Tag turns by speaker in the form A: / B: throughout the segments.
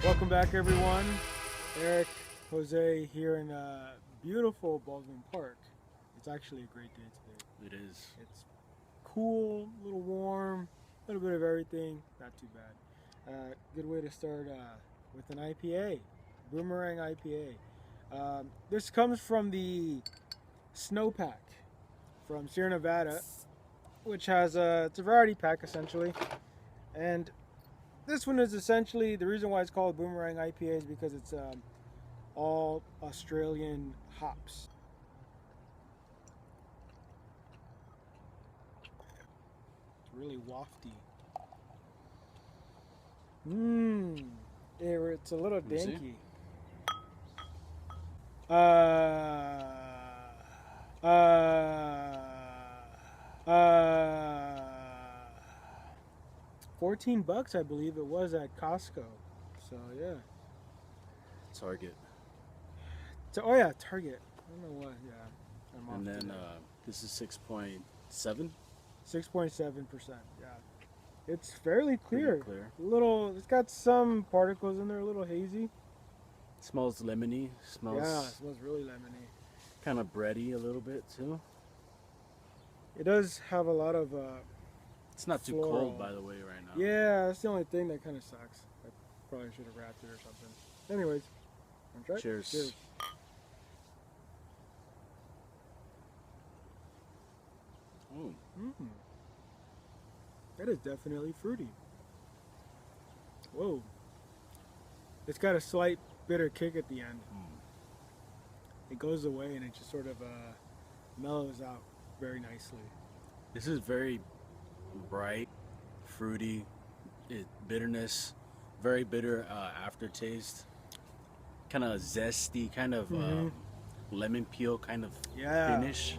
A: Welcome back, everyone. Eric, Jose here in beautiful Baldwin Park. It's actually a great day today.
B: It is.
A: It's cool, a little warm, a little bit of everything. Not too bad. Good way to start with an IPA, Boomerang IPA. This comes from the Snowpack from Sierra Nevada, which has it's a variety pack essentially, and this one is essentially the reason why it's called Boomerang IPA is because it's all Australian hops. It's really wafty. It's a little
B: Let me see.
A: dinky. Uh, uh, $14, I believe it was at Costco. So yeah.
B: Target.
A: Oh yeah, Target. I don't know what. Yeah. I'm
B: And
A: off
B: then
A: today.
B: this is 6.7.
A: 6.7%. Yeah. It's fairly clear.
B: Pretty clear.
A: It's got some particles in there, a little hazy.
B: Smells lemony. Smells
A: Yeah, it smells really lemony.
B: kind of bready a little bit too.
A: It does have a lot of
B: It's not too
A: Floral.
B: cold, by the way, right now.
A: yeah, that's the only thing that kind of sucks. I probably should have wrapped it or something. Anyways, wanna try it?
B: Cheers.
A: Cheers.
B: Ooh.
A: Mm. That is definitely fruity. Whoa. It's got a slight bitter kick at the end. It goes away and it just sort of mellows out very nicely.
B: This is very bright, fruity, bitterness, very bitter aftertaste. Kind of zesty, kind of lemon peel kind of
A: Yeah.
B: finish.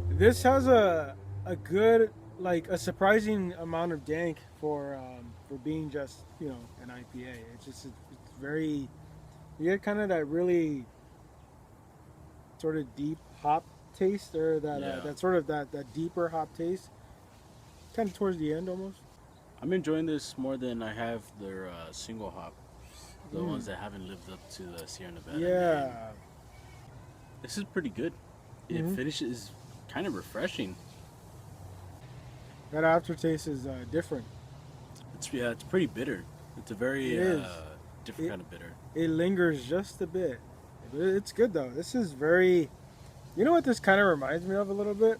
A: This has a good, like a surprising amount of dank for being just, an IPA. It's very, you get kind of that really sort of deep hop taste, or that
B: Yeah.
A: that sort of that deeper hop taste, kind of towards the end almost.
B: I'm enjoying this more than I have their single hop. The
A: Mm.
B: ones that haven't lived up to the Sierra Nevada name.
A: Yeah.
B: This is pretty good. It
A: Mhm.
B: finishes kind of refreshing.
A: That aftertaste is different.
B: It's pretty bitter. It's a very
A: It is.
B: different kind of bitter.
A: It lingers just a bit. It's good though. This is very. You know what this kind of reminds me of a little bit?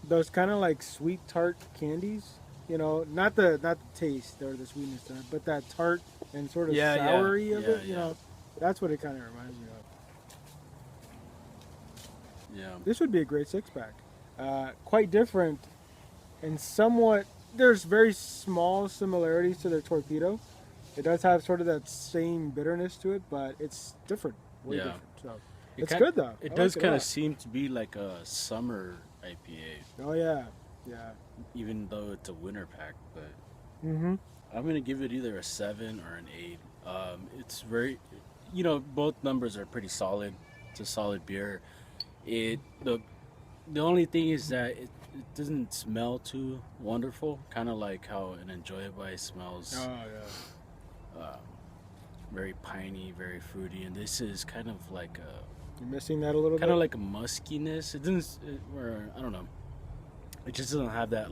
A: Those kind of like sweet tart candies. Not the taste or the sweetness to it, but that tart and sort of
B: Yeah, yeah.
A: soury of
B: Yeah,
A: it.
B: yeah.
A: That's what it kind of reminds me of.
B: Yeah.
A: This would be a great six pack. Quite different, and somewhat. There's very small similarities to their torpedo. It does have sort of that same bitterness to it, but it's different. Way
B: Yeah.
A: different. So
B: It
A: it's
B: kind-
A: good though.
B: It
A: I
B: does
A: like
B: kind
A: a
B: of
A: lot.
B: seem to be like a summer IPA,
A: Oh yeah, yeah.
B: even though it's a winter pack. But
A: Mm-hmm.
B: I'm gonna give it either a 7 or an 8. It's very, both numbers are pretty solid. It's a solid beer. The only thing is that it doesn't smell too wonderful. Kind of like how an Enjoy By smells.
A: Oh yeah.
B: Very piney, very fruity, and this is kind of like
A: You're missing that a little
B: kind of
A: bit.
B: like a muskiness. It doesn't, or I don't know. It just doesn't have that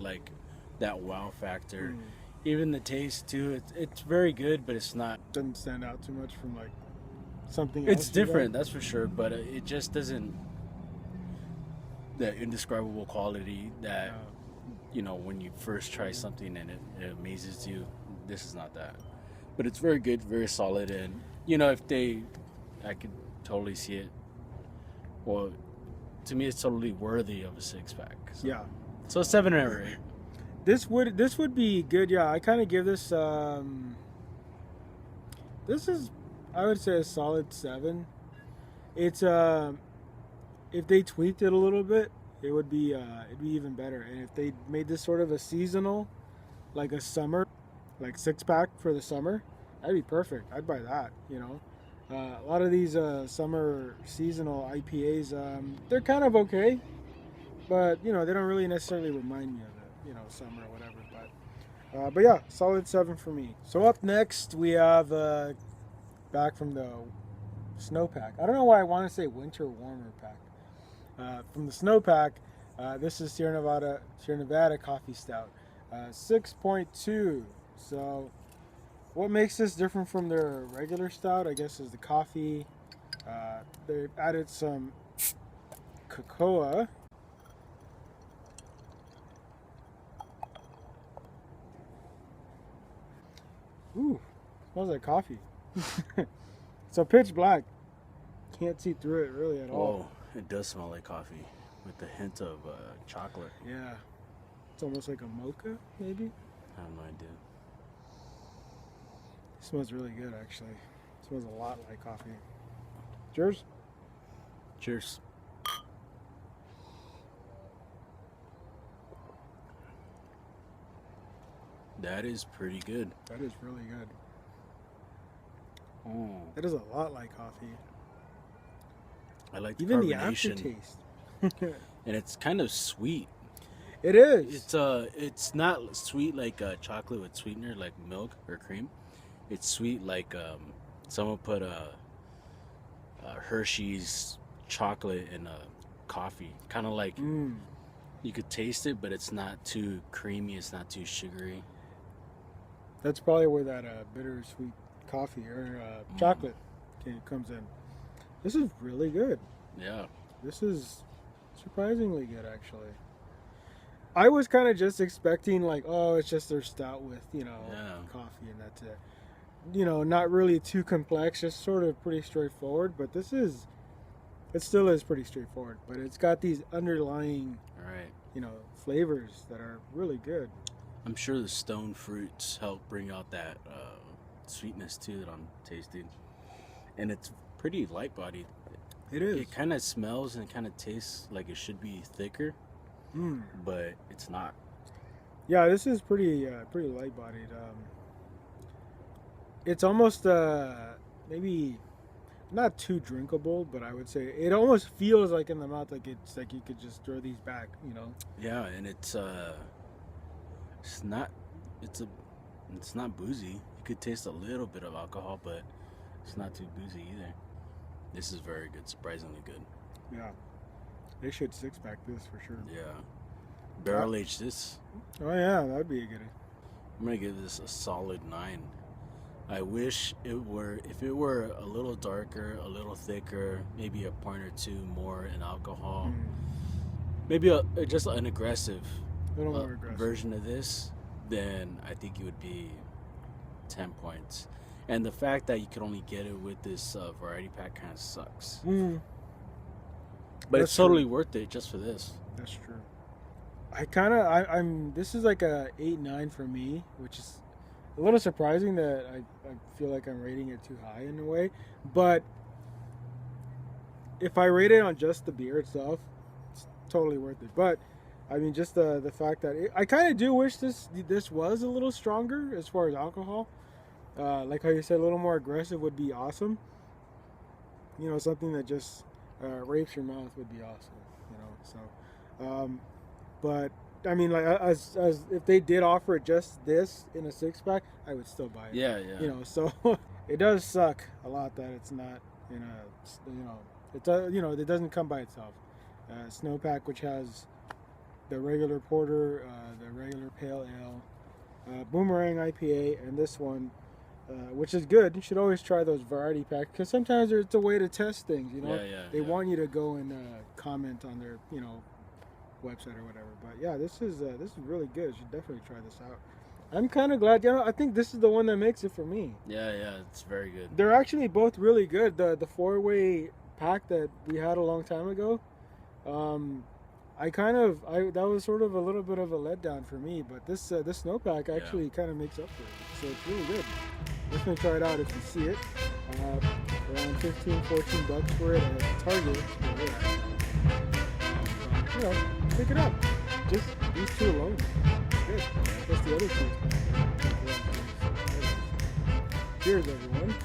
B: that wow factor.
A: Mm.
B: Even the taste too. It's very good, but it's not.
A: Doesn't stand out too much from like something.
B: It's
A: else you
B: different,
A: got.
B: that's for sure. But it just doesn't. That indescribable quality that when you first try something and it amazes you. This is not that. But it's very good, very solid, and I could totally see it. Well, to me, it's totally worthy of a six pack. So.
A: Yeah.
B: So 7 or 8.
A: This would be good. Yeah, I kind of give this. This is, I would say, a solid 7. It's if they tweaked it a little bit, it'd be even better. And if they made this sort of a seasonal, like a summer, like 6-pack for the summer, that'd be perfect. I'd buy that. A lot of these summer seasonal IPAs, they're kind of okay, but they don't really necessarily remind me of it, summer or whatever. But But yeah, solid 7 for me. So up next we have back from the snowpack. I don't know why I want to say winter warmer pack. From the snowpack, this is Sierra Nevada Coffee Stout, 6.2. So what makes this different from their regular stout, I guess, is the coffee. They've added some cocoa. Ooh, smells like coffee. So pitch black. Can't see through it really at all.
B: Oh, it does smell like coffee with a hint of chocolate.
A: Yeah. It's almost like a mocha, maybe?
B: I have no idea.
A: It smells really good, actually. It smells a lot like coffee. Cheers.
B: Cheers. That is pretty good.
A: That is really good.
B: Oh.
A: That is a lot like coffee.
B: I like the
A: Even the
B: carbonation.
A: aftertaste.
B: And it's kind of sweet.
A: It is.
B: It's not sweet like chocolate with sweetener like milk or cream. It's sweet like someone put a Hershey's chocolate in a coffee. Kind of like you could taste it, but it's not too creamy. It's not too sugary.
A: That's probably where that bittersweet coffee or chocolate comes in. This is really good.
B: Yeah.
A: This is surprisingly good, actually. I was kind of just expecting, like, oh, it's just their stout with, coffee and that's it. Not really too complex, just sort of pretty straightforward. But it still is pretty straightforward. But it's got these underlying, flavors that are really good.
B: I'm sure the stone fruits help bring out that sweetness too that I'm tasting. And it's pretty light-bodied.
A: It is.
B: It kind of smells and kind of tastes like it should be thicker, but it's not.
A: Yeah, this is pretty light-bodied. It's almost maybe not too drinkable, but I would say it almost feels like in the mouth like it's like you could just throw these back,
B: Yeah, and it's not boozy. You could taste a little bit of alcohol, but it's not too boozy either. This is very good, surprisingly good.
A: Yeah, they should six-pack this for sure.
B: Yeah, barrel age this.
A: Oh yeah, that'd be a good.
B: I'm gonna give this a solid 9. I wish if it were a little darker, a little thicker, maybe a point or two more in alcohol, maybe just an aggressive,
A: More aggressive
B: version of this, then I think it would be 10 points. And the fact that you could only get it with this variety pack kind of sucks. But
A: That's
B: it's totally
A: true.
B: worth it just for this.
A: That's true. I'm. This is like a 8-9 for me, which is a little surprising that I feel like I'm rating it too high in a way. But if I rate it on just the beer itself, it's totally worth it. But I mean, just the fact that I kind of do wish this was a little stronger as far as alcohol. Like how you said, a little more aggressive would be awesome. Something that just rapes your mouth would be awesome. But I mean, like as if they did offer just this in a 6-pack, I would still buy it.
B: Yeah.
A: So it does suck a lot that it's not in a it doesn't come by itself. Snowpack, which has the regular porter, the regular pale ale, Boomerang IPA, and this one, which is good. You should always try those variety packs because sometimes it's a way to test things. They want you to go and comment on their website or whatever. But yeah, this is really good. You should definitely try this out. I'm kind of glad. I think this is the one that makes it for me. Yeah,
B: it's very good.
A: They're actually both really good. The 4-way pack that we had a long time ago, that was sort of a little bit of a letdown for me. But this snowpack actually kind of makes up for it. So it's really good. Definitely try it out if you see it. Around $15-14 for it at Target. Pick it up. Just these two alone. Good. That's the other two. Cheers, everyone.